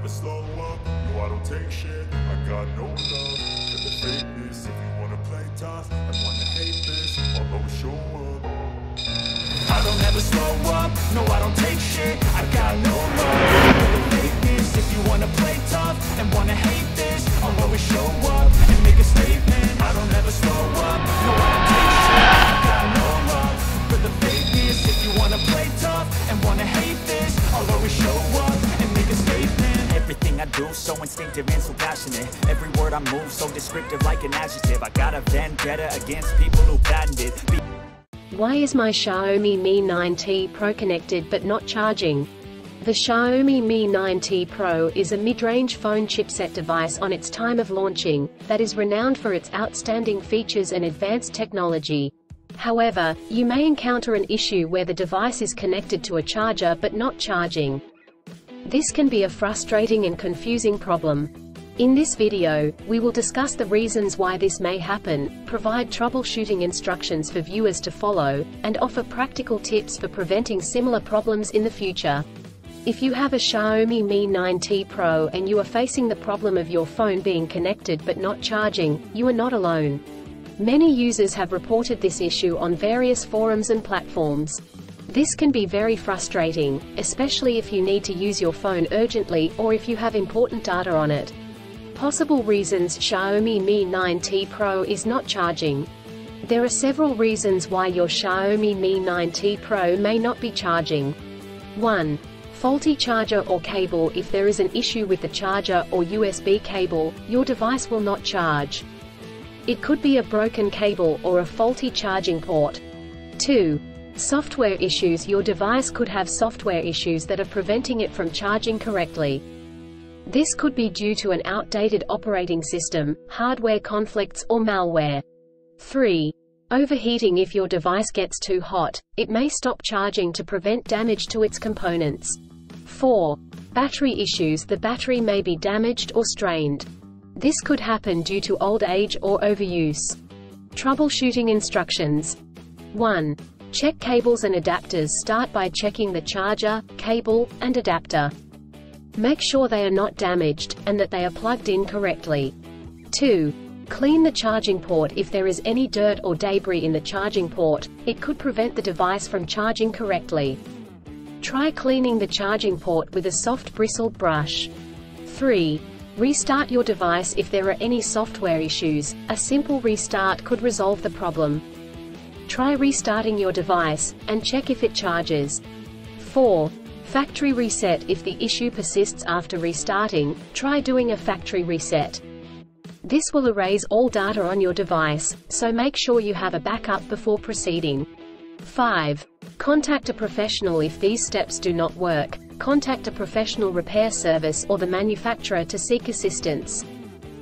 never slow up, no I don't take shit. I got no love for the fakeness. If you wanna play tough and wanna hate this, I'll always show up. I don't ever slow up, no I don't take shit. I got no love for the fakeness. If you wanna play tough and wanna hate this, I'll always show up and make a statement. I don't ever slow up, no I don't take shit. I got no love for the fakeness. If you wanna play tough and wanna hate this, I'll always show up and make a statement. Everything I do so instinctive and so passionate. Every word I move so descriptive like an adjective. I got a vendetta against people who patented. Why is my Xiaomi Mi 9T Pro connected but not charging? The Xiaomi Mi 9T Pro is a mid-range phone chipset device on its time of launching, that is renowned for its outstanding features and advanced technology. However, you may encounter an issue where the device is connected to a charger but not charging. This can be a frustrating and confusing problem. In this video, we will discuss the reasons why this may happen, provide troubleshooting instructions for viewers to follow, and offer practical tips for preventing similar problems in the future. If you have a Xiaomi Mi 9T Pro and you are facing the problem of your phone being connected but not charging, you are not alone. Many users have reported this issue on various forums and platforms. This can be very frustrating, especially if you need to use your phone urgently or if you have important data on it. Possible reasons Xiaomi Mi 9T Pro is not charging. There are several reasons why your Xiaomi Mi 9T Pro may not be charging. 1. Faulty charger or cable. If there is an issue with the charger or USB cable, your device will not charge. It could be a broken cable or a faulty charging port. 2. Software issues. Your device could have software issues that are preventing it from charging correctly. This could be due to an outdated operating system, hardware conflicts or malware. 3. Overheating. If your device gets too hot, it may stop charging to prevent damage to its components. 4. Battery issues. The battery may be damaged or strained. This could happen due to old age or overuse. Troubleshooting instructions. 1. Check cables and adapters. Start by checking the charger, cable, and adapter. Make sure they are not damaged, and that they are plugged in correctly. 2. Clean the charging port. If there is any dirt or debris in the charging port, it could prevent the device from charging correctly. Try cleaning the charging port with a soft bristled brush. 3. Restart your device. If there are any software issues, a simple restart could resolve the problem. Try restarting your device, and check if it charges. 4. Factory reset. If the issue persists after restarting, try doing a factory reset. This will erase all data on your device, so make sure you have a backup before proceeding. 5. Contact a professional. If these steps do not work, contact a professional repair service or the manufacturer to seek assistance.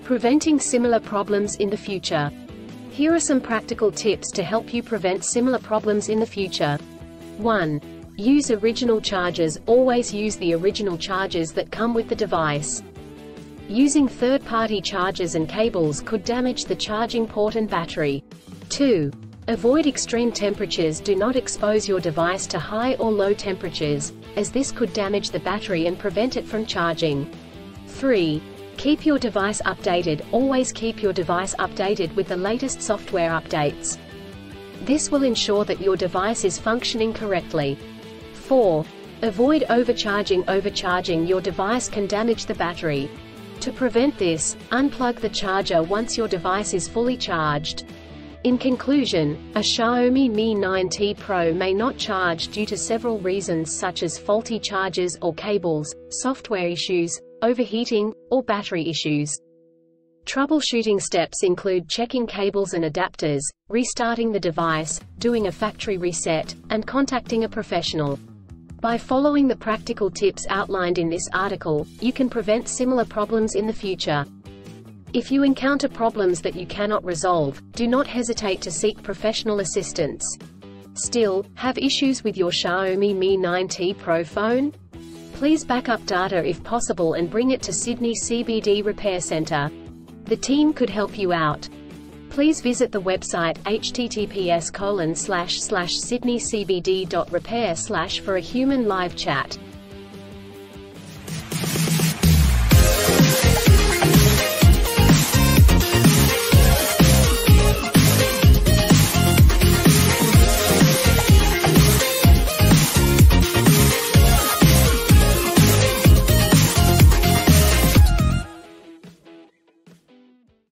Preventing similar problems in the future. Here are some practical tips to help you prevent similar problems in the future. 1. Use original chargers. Always use the original chargers that come with the device. Using third-party chargers and cables could damage the charging port and battery. 2. Avoid extreme temperatures. Do not expose your device to high or low temperatures, as this could damage the battery and prevent it from charging. 3. Keep your device updated. Always keep your device updated with the latest software updates. This will ensure that your device is functioning correctly. 4. Avoid overcharging. Overcharging your device can damage the battery. To prevent this, unplug the charger once your device is fully charged. In conclusion, a Xiaomi Mi 9T Pro may not charge due to several reasons such as faulty chargers or cables, software issues, overheating, or battery issues. Troubleshooting steps include checking cables and adapters, restarting the device, doing a factory reset, and contacting a professional. By following the practical tips outlined in this article, you can prevent similar problems in the future. If you encounter problems that you cannot resolve, do not hesitate to seek professional assistance. Still, have issues with your Xiaomi Mi 9T Pro phone? Please back up data if possible and bring it to Sydney CBD Repair Centre. The team could help you out. Please visit the website https://sydneycbd.repair/ for a human live chat.